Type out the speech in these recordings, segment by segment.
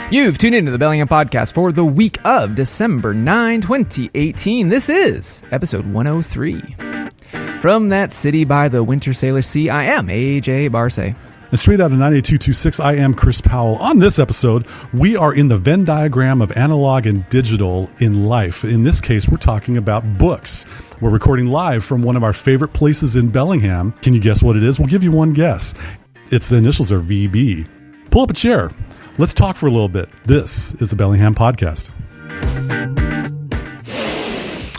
You've tuned into the Bellingham Podcast for the week of December 9, 2018. This is episode 103. From that city by the Winter Sailor Sea, I am AJ Barce. And straight out of 98226, I am Chris Powell. On this episode, we are in the Venn diagram of analog and digital in life. In this case, we're talking about books. We're recording live from one of our favorite places in Bellingham. Can you guess what it is? We'll give you one guess. Its initials are VB. Pull up a chair. Let's talk for a little bit. This is the Bellingham Podcast.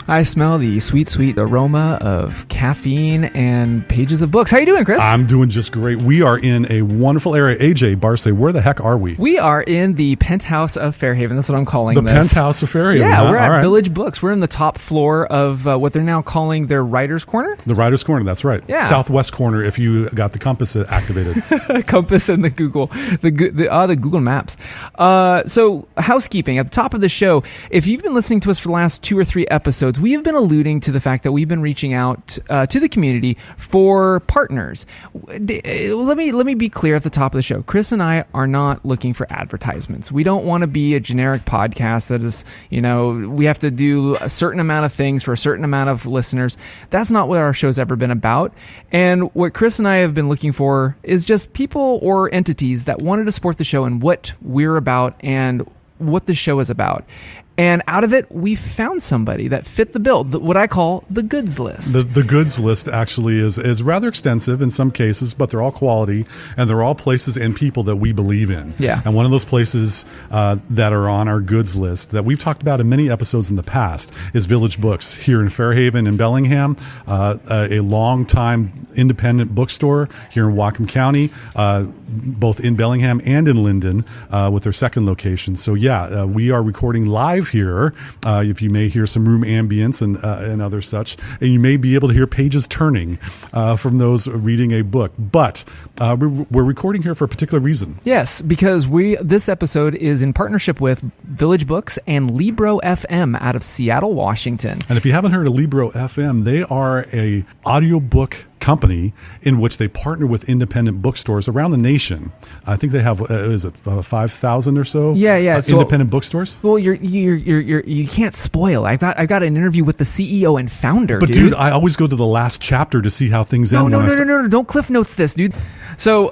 I smell the sweet, sweet aroma of caffeine and pages of books. How you doing, Chris? I'm doing just great. We are in a wonderful area. AJ Barce, where the heck are we? We are in the Penthouse of Fairhaven. That's what I'm calling the this. Penthouse of Fairhaven. Yeah, we're at Village Books. We're in the top floor of what they're now calling their Writer's Corner. The Writer's Corner, that's right. Yeah. Southwest corner if you got the compass activated. Compass and the Google Maps. So housekeeping at the top of the show. If you've been listening to us for the last 2 or 3 episodes, we have been alluding to the fact that we've been reaching out to the community for partners. Let me be clear at the top of the show. Chris and I are not looking for advertisements. We don't want to be a generic podcast that is, we have to do a certain amount of things for a certain amount of listeners. That's not what our show's ever been about. And what Chris and I have been looking for is just people or entities that wanted to support the show and what we're about and what the show is about. And out of it, we found somebody that fit the bill, what I call the goods list. The goods list actually is rather extensive in some cases, but they're all quality, and they're all places and people that we believe in. Yeah. And one of those places that are on our goods list that we've talked about in many episodes in the past is Village Books here in Fairhaven in Bellingham, a long-time independent bookstore here in Whatcom County, both in Bellingham and in Linden with their second location. So yeah, we are recording live here. If you may hear some room ambience and other such, and you may be able to hear pages turning from those reading a book. But we're recording here for a particular reason. Yes, because this episode is in partnership with Village Books and Libro FM out of Seattle, Washington. And if you haven't heard of Libro FM, they are a audiobook company in which they partner with independent bookstores around the nation. I think they have 5,000 or so. Yeah. Independent bookstores. Well, you can't spoil. I got an interview with the CEO and founder. But dude, I always go to the last chapter to see how things end. No! Don't Cliff Notes this, dude. So,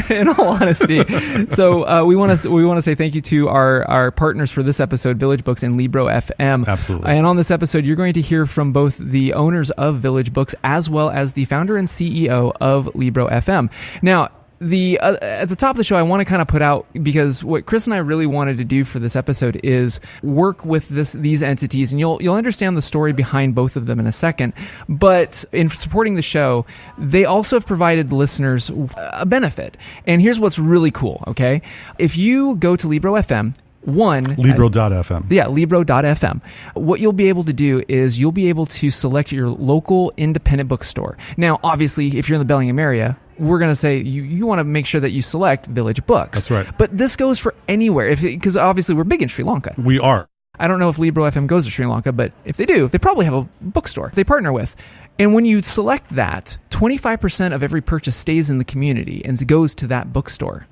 in all honesty, we want to say thank you to our partners for this episode, Village Books and Libro FM. Absolutely. And on this episode, you're going to hear from both the owners of Village Books as well as the founder and CEO of Libro FM. Now, at the top of the show, I want to kind of put out, because what Chris and I really wanted to do for this episode is work with these entities, and you'll understand the story behind both of them in a second. But in supporting the show, they also have provided listeners a benefit. And here's what's really cool, okay? If you go to Libro FM, Libro.fm. Yeah, Libro.fm. What you'll be able to do is you'll be able to select your local independent bookstore. Now, obviously, if you're in the Bellingham area, we're going to say you want to make sure that you select Village Books. That's right. But this goes for anywhere, because obviously we're big in Sri Lanka. We are. I don't know if Libro FM goes to Sri Lanka, but if they do, they probably have a bookstore they partner with. And when you select that, 25% of every purchase stays in the community and goes to that bookstore.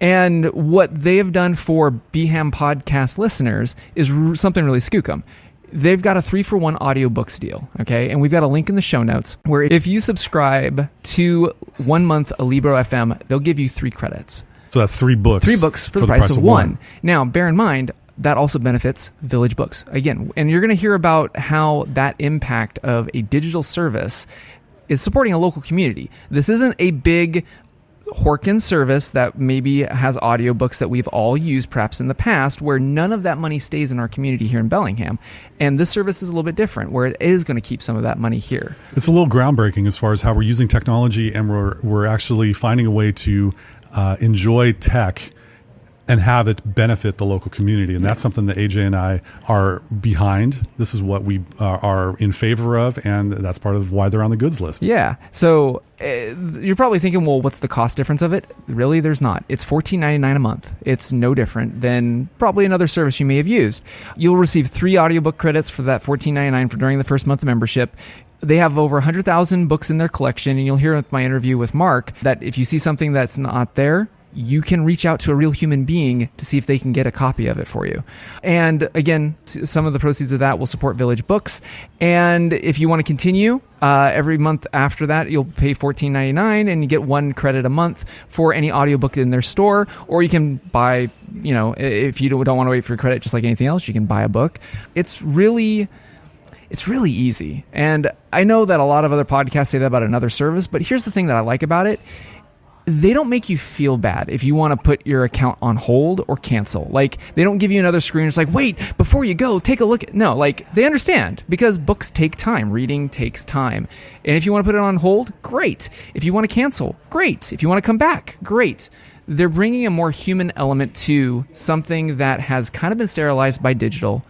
And what they have done for BhamPodcast listeners is something really skookum. They've got a 3-for-1 audiobooks deal, okay? And we've got a link in the show notes where if you subscribe to 1 month of Libro FM, they'll give you 3 credits. So that's 3 books. 3 books for the price of 1. Now, bear in mind, that also benefits Village Books. Again, and you're going to hear about how that impact of a digital service is supporting a local community. This isn't a big Horkin service that maybe has audiobooks that we've all used perhaps in the past, where none of that money stays in our community here in Bellingham. And this service is a little bit different, where it is going to keep some of that money here. It's a little groundbreaking as far as how we're using technology, and we're actually finding a way to enjoy tech and have it benefit the local community. And that's something that AJ and I are behind. This is what we are in favor of, and that's part of why they're on the goods list. Yeah. So you're probably thinking, well, what's the cost difference of it? Really, there's not. It's $14.99 a month. It's no different than probably another service you may have used. You'll receive 3 audiobook credits for that $14.99 for during the first month of membership. They have over 100,000 books in their collection, and you'll hear with my interview with Mark that if you see something that's not there, you can reach out to a real human being to see if they can get a copy of it for you. And again, some of the proceeds of that will support Village Books. And if you want to continue, every month after that, you'll pay $14.99 and you get 1 credit a month for any audiobook in their store. Or you can buy, if you don't want to wait for credit, just like anything else, you can buy a book. It's really easy. And I know that a lot of other podcasts say that about another service, but here's the thing that I like about it. They don't make you feel bad if you want to put your account on hold or cancel. Like, they don't give you another screen. It's like, wait, before you go, take a look. No, like, they understand because books take time. Reading takes time. And if you want to put it on hold, great. If you want to cancel, great. If you want to come back, great. They're bringing a more human element to something that has kind of been sterilized by digital.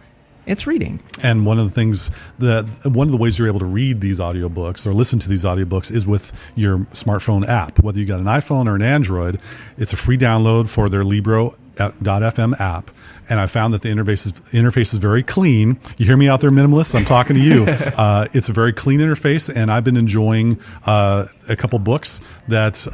It's reading. And one of the ways you're able to read these audiobooks or listen to these audiobooks is with your smartphone app. Whether you got an iPhone or an Android, it's a free download for their Libro.fm app. And I found that the interface is very clean. You hear me out there, minimalists? I'm talking to you. It's a very clean interface, and I've been enjoying a couple books that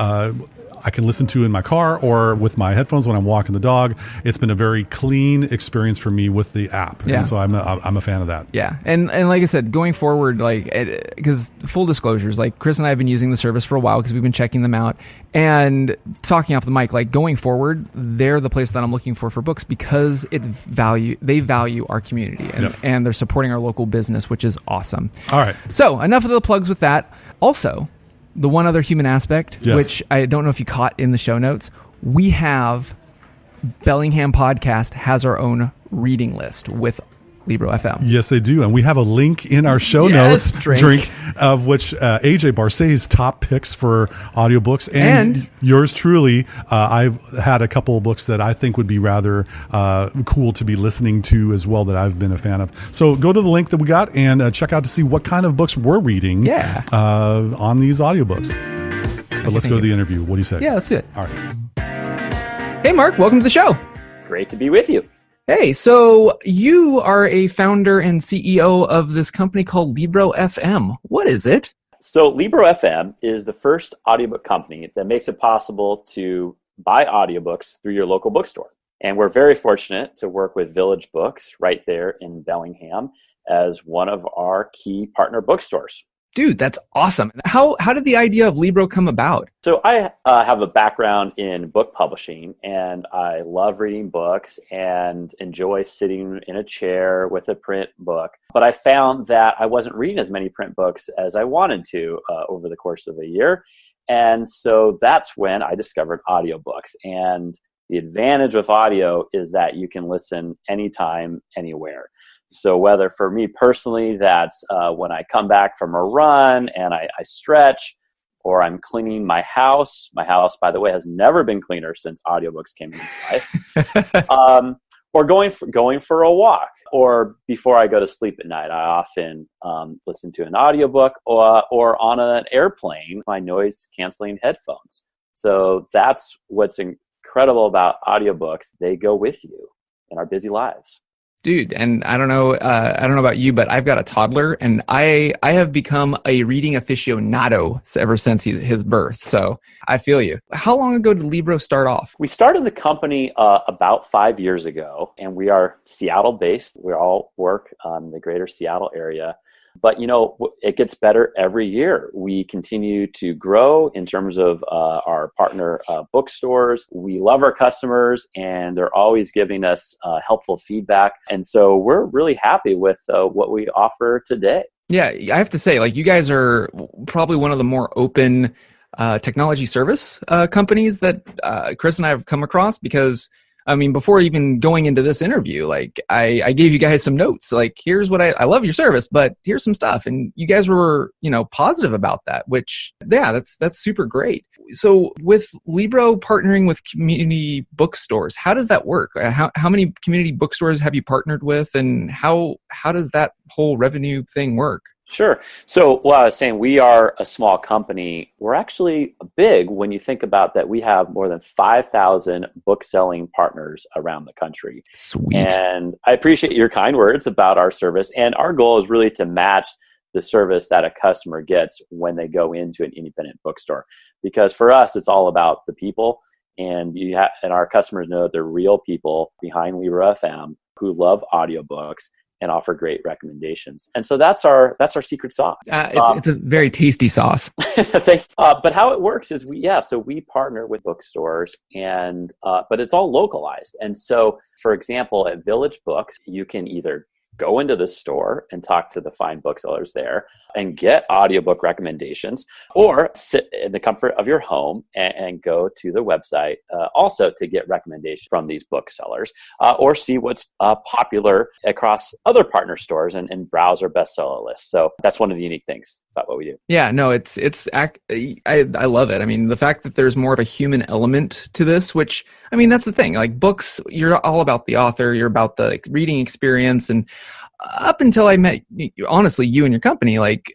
I can listen to in my car or with my headphones when I'm walking the dog. It's been a very clean experience for me with the app. Yeah. And so I'm a fan of that. Yeah. And like I said, going forward, because full disclosures, like Chris and I have been using the service for a while because we've been checking them out and talking off the mic, like going forward, they're the place that I'm looking for books because they value our community and they're supporting our local business, which is awesome. All right. So enough of the plugs with that. Also, the one other human aspect, yes, which I don't know if you caught in the show notes, we have BhamPodcast has our own reading list with Libro FM. Yes, they do. And we have a link in our show notes, drink of which AJ Barcet's top picks for audiobooks. And yours truly, I've had a couple of books that I think would be rather cool to be listening to as well that I've been a fan of. So go to the link that we got and check out to see what kind of books we're reading on these audiobooks. But let's go to the interview. What do you say? Yeah, let's do it. All right. Hey, Mark, welcome to the show. Great to be with you. Hey, so you are a founder and CEO of this company called Libro FM. What is it? So Libro FM is the first audiobook company that makes it possible to buy audiobooks through your local bookstore. And we're very fortunate to work with Village Books right there in Bellingham as one of our key partner bookstores. Dude, that's awesome. How did the idea of Libro come about? So I have a background in book publishing, and I love reading books and enjoy sitting in a chair with a print book. But I found that I wasn't reading as many print books as I wanted to over the course of a year. And so that's when I discovered audiobooks. And the advantage with audio is that you can listen anytime, anywhere. So whether for me personally, that's when I come back from a run and I stretch, or I'm cleaning my house. My house, by the way, has never been cleaner since audiobooks came into life. Or going for a walk, or before I go to sleep at night, I often listen to an audiobook or on an airplane, my noise canceling headphones. So that's what's incredible about audiobooks. They go with you in our busy lives. Dude, and I don't know about you, but I've got a toddler, and I have become a reading aficionado ever since his birth. So I feel you. How long ago did Libro start off? We started the company about 5 years ago, and we are Seattle-based. We all work in the greater Seattle area. But, it gets better every year. We continue to grow in terms of our partner bookstores. We love our customers, and they're always giving us helpful feedback. And so we're really happy with what we offer today. Yeah, I have to say, you guys are probably one of the more open technology service companies that Chris and I have come across, because before even going into this interview, I gave you guys some notes. Here's what I love your service, but here's some stuff. And you guys were, positive about that, which, that's super great. So with Libro partnering with community bookstores, how does that work? How many community bookstores have you partnered with, and how does that whole revenue thing work? Sure. So while I was saying we are a small company, we're actually big when you think about that. We have more than 5,000 book-selling partners around the country. Sweet. And I appreciate your kind words about our service. And our goal is really to match the service that a customer gets when they go into an independent bookstore. Because for us, it's all about the people. And and our customers know they're real people behind Libro FM who love audiobooks and offer great recommendations. And so that's our secret sauce. It's a very tasty sauce. But how it works is we partner with bookstores, and but it's all localized. And so, for example, at Village Books, you can either go into the store and talk to the fine booksellers there and get audiobook recommendations, or sit in the comfort of your home and go to the website also to get recommendations from these booksellers, or see what's popular across other partner stores and browse our bestseller list. So that's one of the unique things about what we do. Yeah, no, I love it. I mean, the fact that there's more of a human element to this, which, I mean, that's the thing. Like books, you're all about the author, you're about the reading experience. And up until I met, honestly, you and your company, like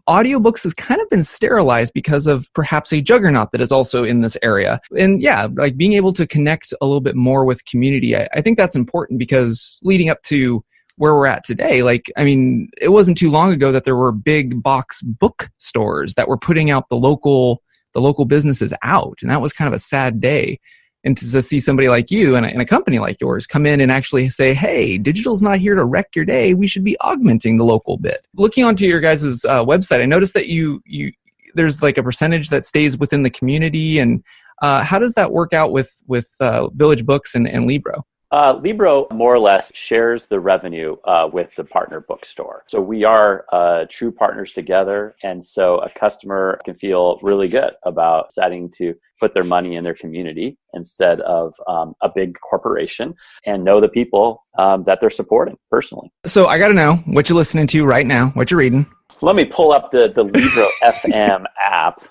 audiobooks has kind of been sterilized because of perhaps a juggernaut that is also in this area. And yeah, like being able to connect a little bit more with community, I think that's important, because leading up to where we're at today, like, I mean, it wasn't too long ago that there were big box bookstores that were putting out the local businesses out. And that was kind of a sad day. And to see somebody like you and a company like yours come in and actually say, hey, digital's not here to wreck your day. We should be augmenting the local bit. Looking onto your guys' website, I noticed that you there's like a percentage that stays within the community. And how does that work out with Village Books and Libro? Libro more or less shares the revenue with the partner bookstore. So we are true partners together. And so a customer can feel really good about deciding to put their money in their community instead of a big corporation, and know the people that they're supporting personally. So I got to know what you're listening to right now, what you're reading. Let me pull up the Libro FM app.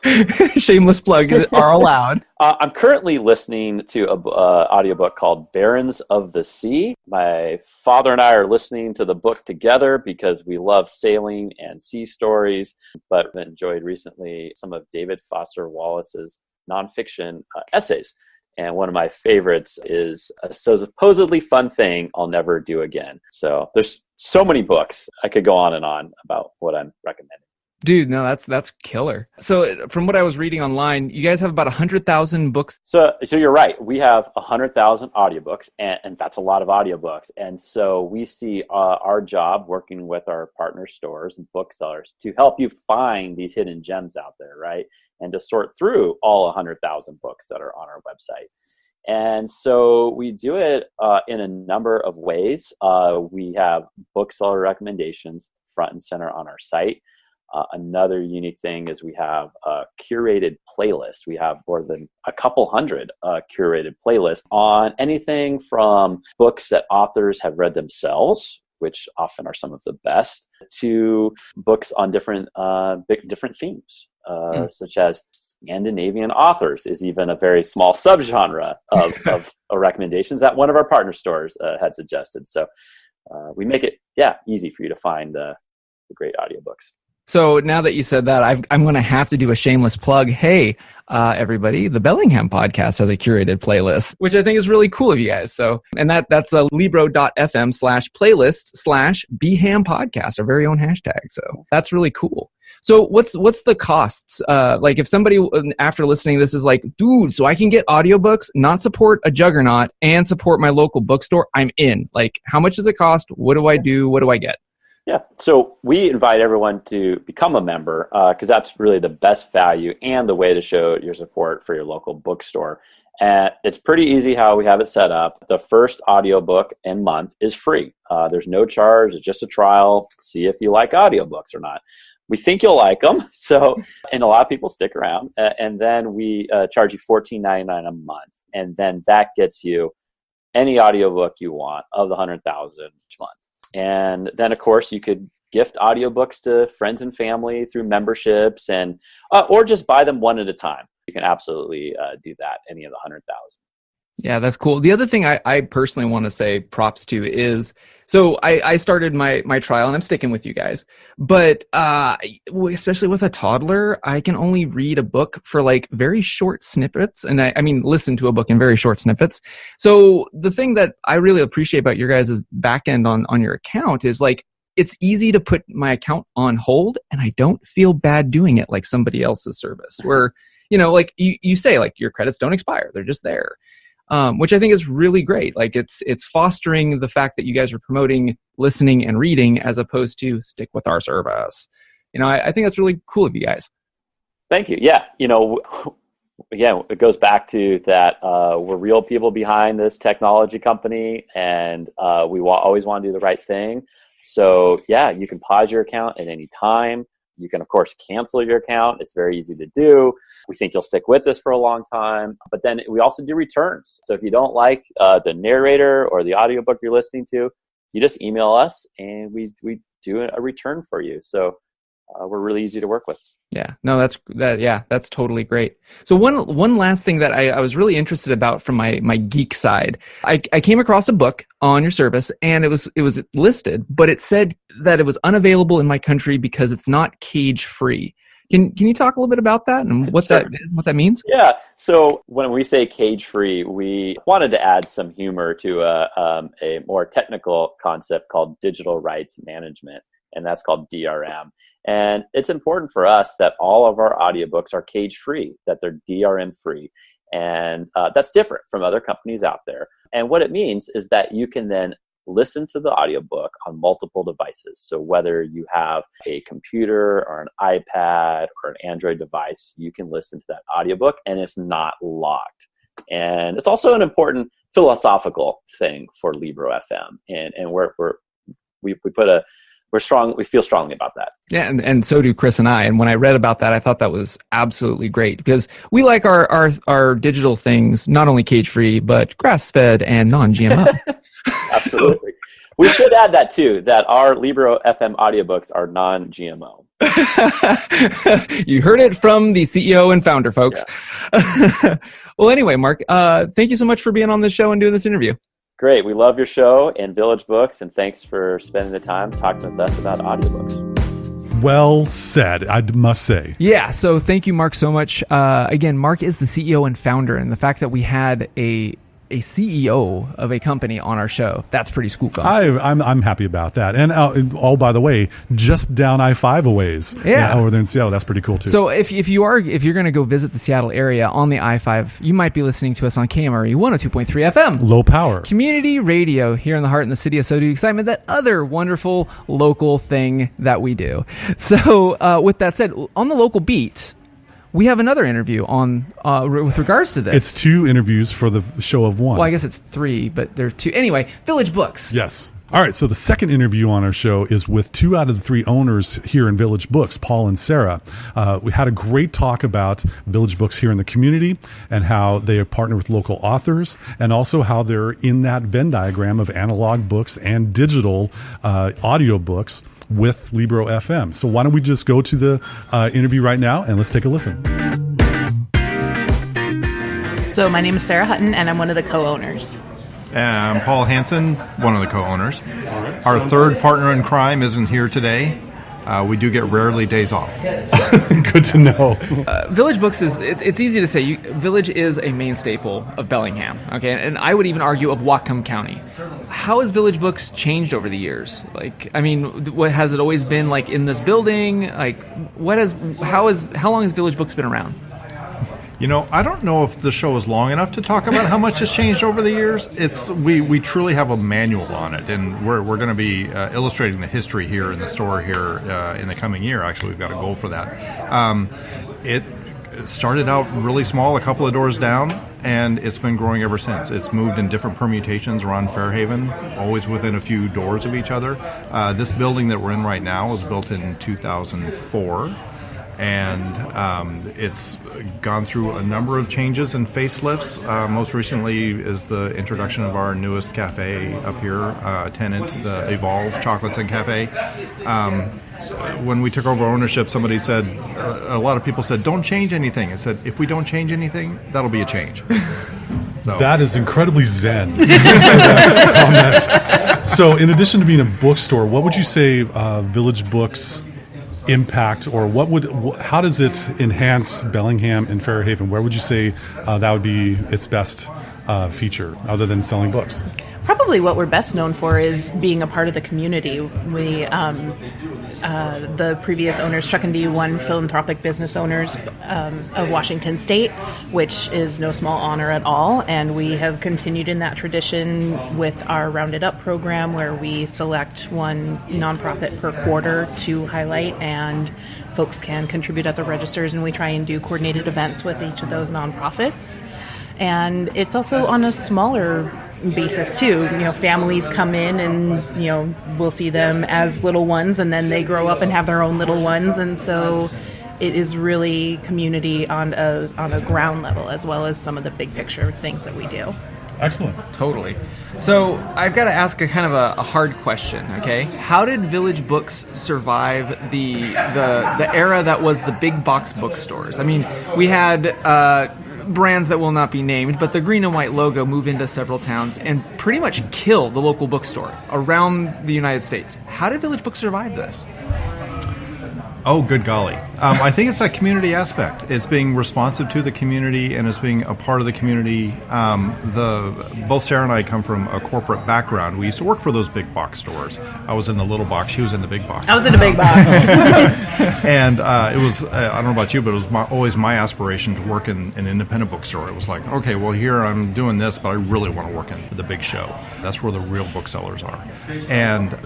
Shameless plug are allowed. I'm currently listening to an audiobook called Barons of the Sea. My father and I are listening to the book together because we love sailing and sea stories, but enjoyed recently some of David Foster Wallace's nonfiction essays. And one of my favorites is a supposedly fun thing I'll never do again. So there's so many books. I could go on and on about what I'm recommending. Dude, no, that's killer. So from what I was reading online, you guys have about 100,000 books. So you're right. We have 100,000 audiobooks, and that's a lot of audiobooks. And so we see our job working with our partner stores and booksellers to help you find these hidden gems out there, right? And to sort through all 100,000 books that are on our website. And so we do it in a number of ways. We have bookseller recommendations front and center on our site. Another unique thing is we have a curated playlist. We have more than a couple hundred curated playlists on anything from books that authors have read themselves, which often are some of the best, to books on different themes, such as Scandinavian authors is even a very small subgenre of recommendations that one of our partner stores had suggested. So we make it, easy for you to find the great audiobooks. So now that you said that, I'm going to have to do a shameless plug. Hey, everybody, the Bellingham podcast has a curated playlist, which I think is really cool of you guys. So, and that's libro.fm/playlist/BhamPodcast, our very own hashtag. So that's really cool. So what's the costs? Like if somebody after listening to this is like, dude, so I can get audiobooks, not support a juggernaut, and support my local bookstore, I'm in. Like, how much does it cost? What do I do? What do I get? Yeah, so we invite everyone to become a member because that's really the best value and the way to show your support for your local bookstore. And it's pretty easy how we have it set up. The first audiobook and month is free. There's no charge. It's just a trial. See if you like audiobooks or not. We think you'll like them. So, and a lot of people stick around. And then we charge you $14.99 a month. And then that gets you any audiobook you want of the 100,000 each month. And then, of course, you could gift audiobooks to friends and family through memberships, and or just buy them one at a time. You can absolutely do that, any of the 100,000. Yeah, that's cool. The other thing I personally want to say props to is, so I started my trial, and I'm sticking with you guys, but especially with a toddler, I can only read a book for like very short snippets, and I mean listen to a book in very short snippets. So the thing that I really appreciate about your guys' back end on your account is like, it's easy to put my account on hold, and I don't feel bad doing it like somebody else's service, where like you say, like your credits don't expire. They're just there. Which I think is really great. Like it's fostering the fact that you guys are promoting listening and reading as opposed to stick with our service. I think that's really cool of you guys. Thank you. Yeah. Again, it goes back to that we're real people behind this technology company, and we always want to do the right thing. So yeah, you can pause your account at any time. You can, of course, cancel your account. It's very easy to do. We think you'll stick with us for a long time. But then we also do returns. So if you don't like the narrator or the audiobook you're listening to, you just email us and we do a return for you. So we're really easy to work with. Yeah, no, that's totally great. So one last thing that I was really interested about from my geek side, I came across a book on your service, and it was listed, but it said that it was unavailable in my country because it's not cage free. Can you talk a little bit about that and what Sure. that is, what that means? Yeah. So when we say cage free, we wanted to add some humor to a more technical concept called digital rights management, and that's called DRM. And it's important for us that all of our audiobooks are cage free, that they're DRM free. And that's different from other companies out there. And what it means is that you can then listen to the audiobook on multiple devices. So whether you have a computer or an iPad or an Android device, you can listen to that audiobook and it's not locked. And it's also an important philosophical thing for Libro FM. And we feel strongly about that. Yeah, and so do Chris and I. And when I read about that, I thought that was absolutely great because we like our digital things not only cage free but grass fed and non-GMO. Absolutely. We should add that too, that our Libro FM audiobooks are non-GMO. You heard it from the CEO and founder, folks. Yeah. Well, anyway, Mark, thank you so much for being on this show and doing this interview. Great. We love your show and Village Books, and thanks for spending the time talking with us about audiobooks. Well said, I must say. Yeah, so thank you, Mark, so much. Again, Mark is the CEO and founder, and the fact that we had a CEO of a company on our show, that's pretty scoop. I'm happy about that. And by the way, just down I-5 a ways. Yeah. Over there in Seattle, that's pretty cool too. So if you're going to go visit the Seattle area on the I-5, you might be listening to us on KMRE 102.3 FM. Low power. Community radio here in the heart and the city of So Do Excitement, that other wonderful local thing that we do. So with that said, on the local beat, we have another interview on with regards to this. It's 2 interviews for the show of 1. Well, I guess it's 3, but there's 2. Anyway, Village Books. Yes. All right, so the second interview on our show is with 2 out of the 3 owners here in Village Books, Paul and Sarah. We had a great talk about Village Books here in the community and how they partner with local authors and also how they're in that Venn diagram of analog books and digital audiobooks with Libro FM. So why don't we just go to the interview right now and let's take a listen. So my name is Sarah Hutton and I'm one of the co-owners. I'm Paul Hanson, one of the co-owners. Our third partner in crime isn't here today. We do get rarely days off. Good to know. Village Books it's easy to say. Village is a main staple of Bellingham, okay? And I would even argue of Whatcom County. How has Village Books changed over the years? What has it always been like in this building? How long has Village Books been around? I don't know if the show is long enough to talk about how much has changed over the years. We truly have a manual on it, and we're going to be illustrating the history here in the store here in the coming year. Actually, we've got a goal for that. It started out really small, a couple of doors down, and it's been growing ever since. It's moved in different permutations around Fairhaven, always within a few doors of each other. This building that we're in right now was built in 2004. And it's gone through a number of changes and facelifts. Most recently is the introduction of our newest cafe up here, tenant, the Evolve Chocolates and Cafe. When we took over ownership, somebody said, a lot of people said, don't change anything. I said, if we don't change anything, that'll be a change. So. That is incredibly zen. So in addition to being a bookstore, what would you say Village Books impact, or how does it enhance Bellingham and Fairhaven? Where would you say that would be its best feature other than selling books? Probably what we're best known for is being a part of the community. We, the previous owners, Chuck and Dee, won Philanthropic Business Owners of Washington State, which is no small honor at all. And we have continued in that tradition with our Rounded Up program, where we select one nonprofit per quarter to highlight, and folks can contribute at the registers, and we try and do coordinated events with each of those nonprofits. And it's also on a smaller basis too. Families come in and, we'll see them as little ones, and then they grow up and have their own little ones. And so it is really community on a ground level, as well as some of the big picture things that we do. Excellent. Totally. So I've got to ask a kind of a hard question, okay? How did Village Books survive the era that was the big box bookstores? I mean, we had brands that will not be named, but the green and white logo moved into several towns and pretty much killed the local bookstore around the United States. How did Village Books survive this? Oh, good golly. I think it's that community aspect. It's being responsive to the community, and it's being a part of the community. Both Sarah and I come from a corporate background. We used to work for those big box stores. I was in the little box. She was in the big box. I was in the big box. And it was, I don't know about you, but it was always my aspiration to work in an independent bookstore. It was like, okay, well, here I'm doing this, but I really want to work in the big show. That's where the real booksellers are. And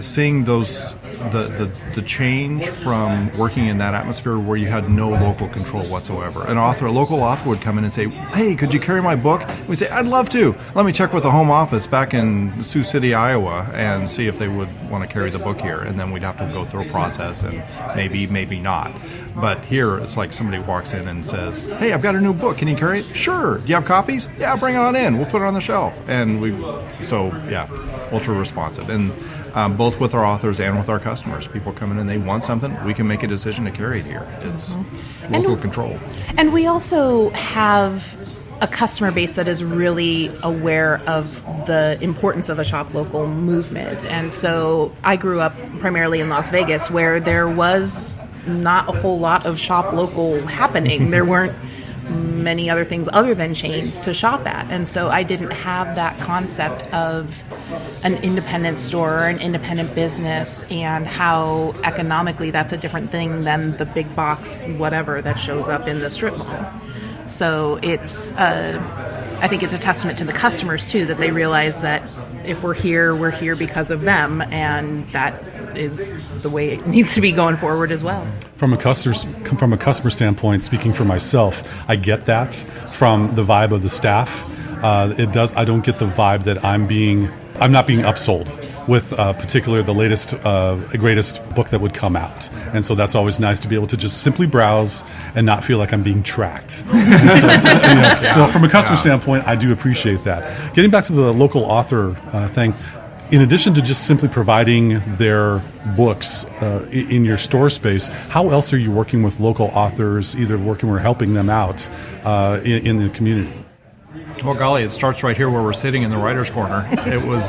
seeing the change from working in that atmosphere where you had no local control whatsoever. A local author would come in and say, hey, could you carry my book? We'd say, I'd love to. Let me check with the home office back in Sioux City, Iowa, and see if they would want to carry the book here. And then we'd have to go through a process, and maybe not. But here, it's like somebody walks in and says, hey, I've got a new book. Can you carry it? Sure. Do you have copies? Yeah, bring it on in. We'll put it on the shelf. And ultra responsive. And both with our authors and with our customers. People come in and they want something, we can make a decision to carry it here. It's local control. And we also have a customer base that is really aware of the importance of a shop local movement. And so I grew up primarily in Las Vegas, where there was not a whole lot of shop local happening. There weren't many other things other than chains to shop at. And so I didn't have that concept of an independent store or an independent business, and how economically that's a different thing than the big box whatever that shows up in the strip mall. So it's I think it's a testament to the customers too, that they realize that if we're here because of them, and that is the way it needs to be going forward as well. From a customer standpoint, speaking for myself, I get that from the vibe of the staff. It does. I don't get the vibe that I'm not being upsold with particularly the latest, greatest book that would come out. And so that's always nice to be able to just simply browse and not feel like I'm being tracked. So from a customer standpoint, I do appreciate that. Getting back to the local author thing, in addition to just simply providing their books in your store space, how else are you working with local authors, either working or helping them out in the community? Well, golly, it starts right here where we're sitting in the writer's corner. It was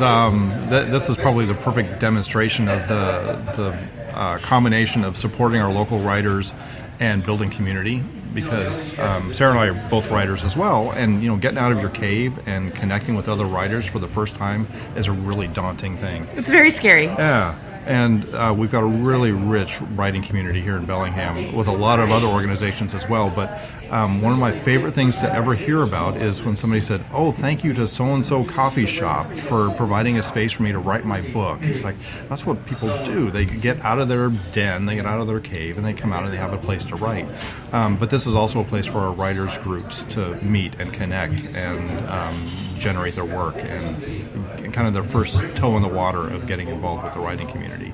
this is probably the perfect demonstration of the combination of supporting our local writers and building community. Because Sarah and I are both writers as well, and getting out of your cave and connecting with other writers for the first time is a really daunting thing. It's very scary. Yeah. And we've got a really rich writing community here in Bellingham with a lot of other organizations as well. But one of my favorite things to ever hear about is when somebody said, oh, thank you to so-and-so coffee shop for providing a space for me to write my book. It's like, that's what people do. They get out of their den, they get out of their cave, and they come out and they have a place to write. But this is also a place for our writers groups to meet and connect and generate their work and kind of their first toe in the water of getting involved with the writing community.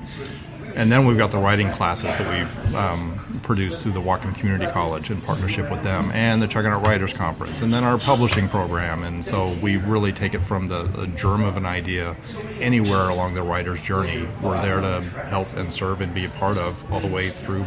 And then we've got the writing classes that we've produced through the Whatcom Community College in partnership with them, and the Chugging Out Writers Conference, and then our publishing program. And so we really take it from the germ of an idea anywhere along the writer's journey. We're there to help and serve and be a part of all the way through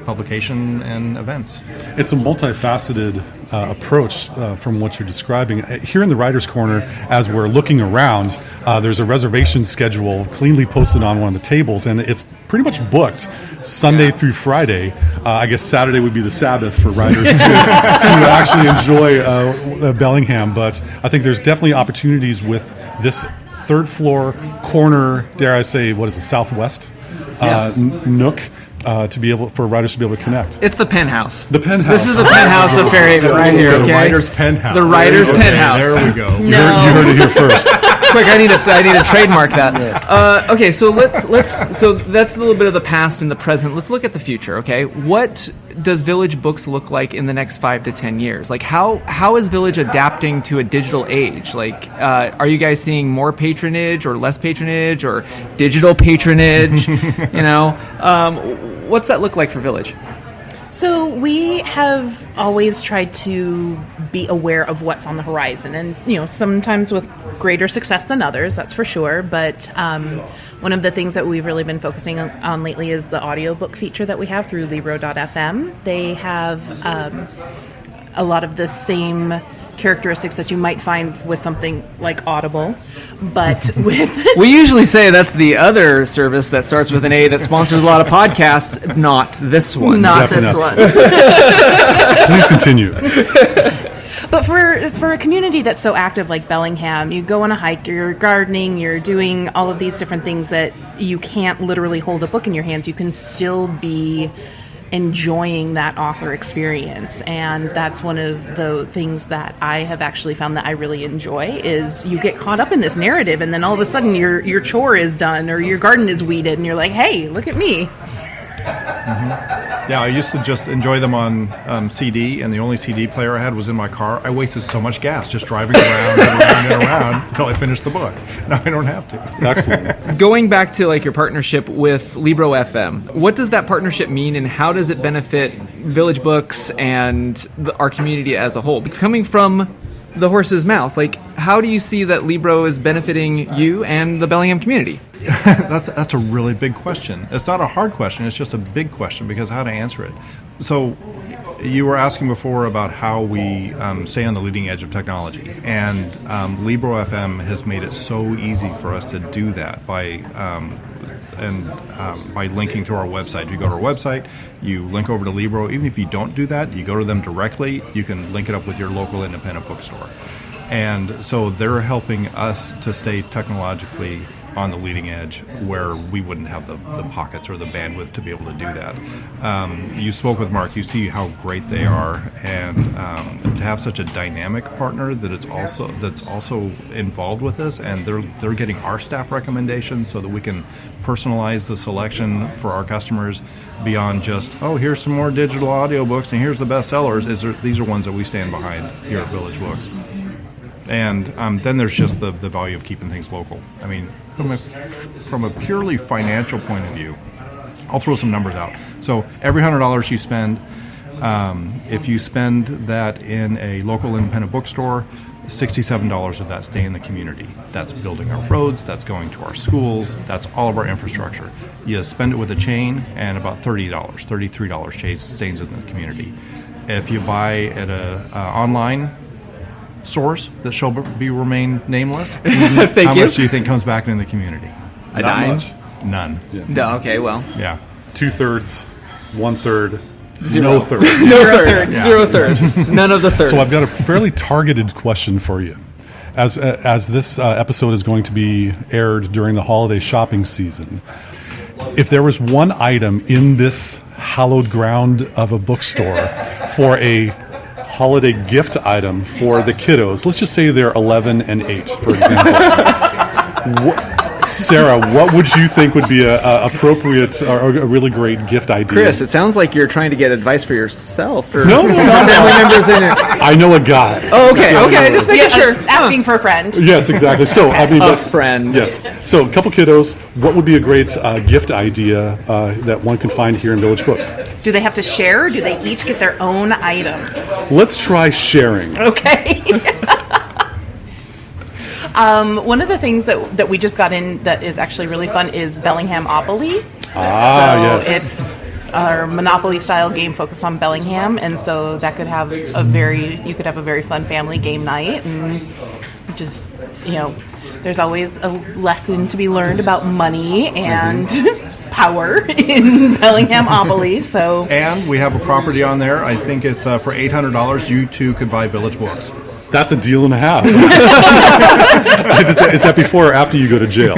publication and events. It's a multifaceted approach from what you're describing. Here in the Writer's Corner, as we're looking around, there's a reservation schedule cleanly posted on one of the tables, and it's pretty much booked Sunday through Friday. I guess Saturday would be the Sabbath for writers to actually enjoy Bellingham, but I think there's definitely opportunities with this third floor corner, dare I say, what is it, southwest nook, to be able for writers to be able to connect. It's the Penthouse. The Penthouse. This is the Penthouse of Fairhaven right here. Okay, The Writer's Penthouse. The Writer's Penthouse. There we go. You heard it here first. Quick, I need to trademark that. Okay, so let's so that's a little bit of the past and the present. Let's look at the future. Okay, what does Village Books look like in the next 5 to 10 years? Like how is Village adapting to a digital age? Like, are you guys seeing more patronage or less patronage or digital patronage? What's that look like for Village? So we have always tried to be aware of what's on the horizon, and sometimes with greater success than others, that's for sure. But one of the things that we've really been focusing on lately is the audiobook feature that we have through Libro.fm. They have a lot of the same characteristics that you might find with something like Audible, but with we usually say that's the other service that starts with an A that sponsors a lot of podcasts, not this one. Not this one. Please continue. But for a community that's so active like Bellingham, you go on a hike, you're gardening, you're doing all of these different things that you can't literally hold a book in your hands. You can still be enjoying that author experience, and that's one of the things that I have actually found that I really enjoy is you get caught up in this narrative, and then all of a sudden your chore is done or your garden is weeded and you're like, hey, look at me. Yeah, I used to just enjoy them on CD, and the only CD player I had was in my car. I wasted so much gas just driving around and around until I finished the book. Now I don't have to. Excellent. Going back to your partnership with Libro FM, what does that partnership mean, and how does it benefit Village Books and our community as a whole? Coming from the horse's mouth, how do you see that Libro is benefiting you and the Bellingham community? That's a really big question. It's not a hard question. It's just a big question because how to answer it. So you were asking before about how we stay on the leading edge of technology. And Libro FM has made it so easy for us to do that by linking to our website. You go to our website, you link over to Libro. Even if you don't do that, you go to them directly, you can link it up with your local independent bookstore. And so they're helping us to stay technologically on the leading edge where we wouldn't have the pockets or the bandwidth to be able to do that. You spoke with Mark, you see how great they are, and to have such a dynamic partner that's also involved with this, and they're getting our staff recommendations so that we can personalize the selection for our customers beyond just, here's some more digital audiobooks and here's the best sellers. These are ones that we stand behind here at Village Books. And then there's just the value of keeping things local. I mean, from a purely financial point of view, I'll throw some numbers out. So every $100 you spend, if you spend that in a local independent bookstore, $67 of that stay in the community. That's building our roads, that's going to our schools, that's all of our infrastructure. You spend it with a chain, and about $33 stays in the community. If you buy at a online source that shall remain nameless, how much do you think comes back into the community? A dime? Much. None. Yeah. No, okay, well. Yeah. 2/3, 1/3, Zero. no thirds. Zero thirds. Yeah. 0 thirds. None of the thirds. So I've got a fairly targeted question for you. As this episode is going to be aired during the holiday shopping season, if there was one item in this hallowed ground of a bookstore for a holiday gift item for the kiddos, let's just say they're 11 and 8, for example. Sarah, what would you think would be a appropriate or a really great gift idea? Chris, it sounds like you're trying to get advice for yourself. Or No. family members in it. I know a guy. Oh, okay, just making sure. Asking for a friend. Yes, exactly. So, I mean, A friend. Yes. So, a couple kiddos. What would be a great gift idea that one can find here in Village Books? Do they have to share, or do they each get their own item? Let's try sharing. Okay. One of the things that we just got in that is actually really fun is Bellingham-opoly. Yes. our Monopoly style game focused on Bellingham, and so that could have you could have a very fun family game night, and just, there's always a lesson to be learned about money and power in Bellinghamopoly. So, and we have a property on there. I think it's for $800. You too could buy Village Books. That's a deal and a half. Is that before or after you go to jail?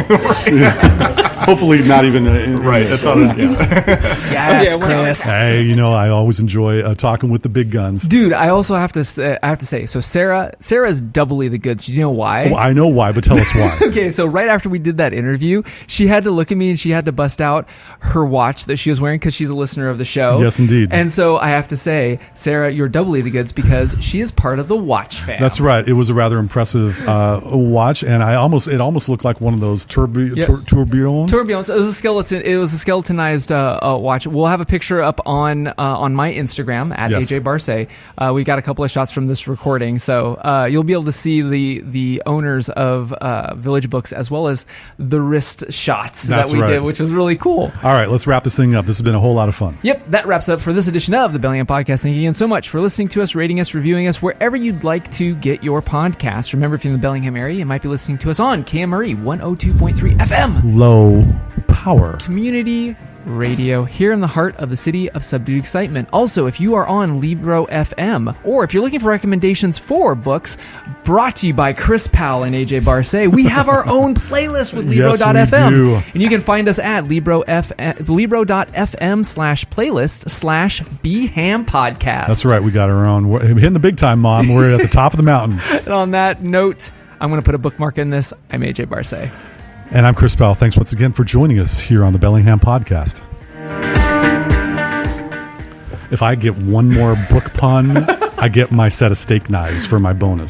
Hopefully not even. Right. That's not Yes, Chris. Hey, I always enjoy talking with the big guns. Dude, I also have to say, so Sarah's doubly the goods. You know why? Oh, I know why, but tell us why. Okay, so right after we did that interview, she had to look at me and she had to bust out her watch that she was wearing because she's a listener of the show. Yes, indeed. And so I have to say, Sarah, you're doubly the goods because she is part of the watch fam. That's right. It was a rather impressive watch, and it almost looked like one of those tourbillons. Tourbillons. It was a skeleton. It was a skeletonized watch. We'll have a picture up on my Instagram at AJ Barce. We got a couple of shots from this recording, so you'll be able to see the owners of Village Books as well as the wrist shots that we did, which was really cool. All right, let's wrap this thing up. This has been a whole lot of fun. Yep, that wraps up for this edition of the Bellingham Podcast. Thank you again so much for listening to us, rating us, reviewing us, wherever you'd like to get your podcast. Remember, if you're in the Bellingham area, you might be listening to us on KMRE 102.3 FM. Low power. Community radio here in the heart of the city of subdued excitement. Also, if you are on Libro FM, or if you're looking for recommendations for books brought to you by Chris Powell and AJ Barce, we have our own playlist with Libro.fm. And you can find us at Libro.fm/playlist/BhamPodcast. That's right. We got our own. We're hitting the big time, Mom. We're at the top of the mountain. And on that note, I'm going to put a bookmark in this. I'm AJ Barce. And I'm Chris Powell. Thanks once again for joining us here on the Bellingham Podcast. If I get one more book pun, I get my set of steak knives for my bonus.